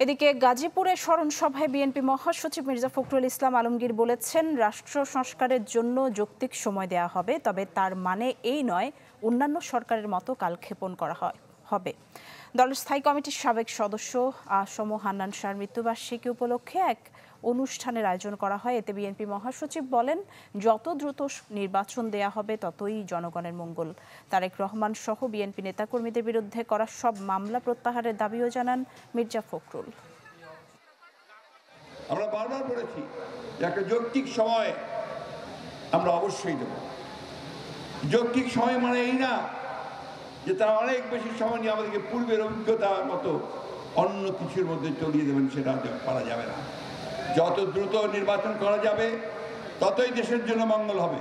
এদিকে গাজীপুরে স্মরণ সভায় বিএনপি মহাসচিব মির্জা ফখরুল ইসলাম আলমগীর বলেছেন, রাষ্ট্র সংস্কারের জন্য যৌক্তিক সময় দেয়া হবে, তবে তার মানে এই নয় অন্যান্য সরকারের মতো কালক্ষেপণ করা হবে। দলের স্থায়ী কমিটির সাবেক সদস্য আসম হান্নান শাহর মৃত্যুবার্ষিকী উপলক্ষে এক অনুষ্ঠানের আয়োজন করা হয়। এতে বিএনপি মহাসচিব বলেন, যত দ্রুত নির্বাচন দেয়া হবে ততই জনগণের মঙ্গল। তারেক রহমান সহ বিএনপি নেতাকর্মীদের বিরুদ্ধে করা সব মামলা প্রত্যাহারের দাবিও জানান মির্জা ফখরুল। আমরা বারবার বলেছি যে একটা যৌক্তিক সময় আমরা অবশ্যই দেব। যৌক্তিক সময় মানে এই না যে তারা অনেক বেশি সময় নিয়ে আমাদেরকে পূর্বের অভিজ্ঞতার মতো অন্য কিছুর মধ্যে চলিয়ে দেবেন, সেটা পারা যাবে না। যত দ্রুত নির্বাচন করা যাবে ততই দেশের জন্য মঙ্গল হবে।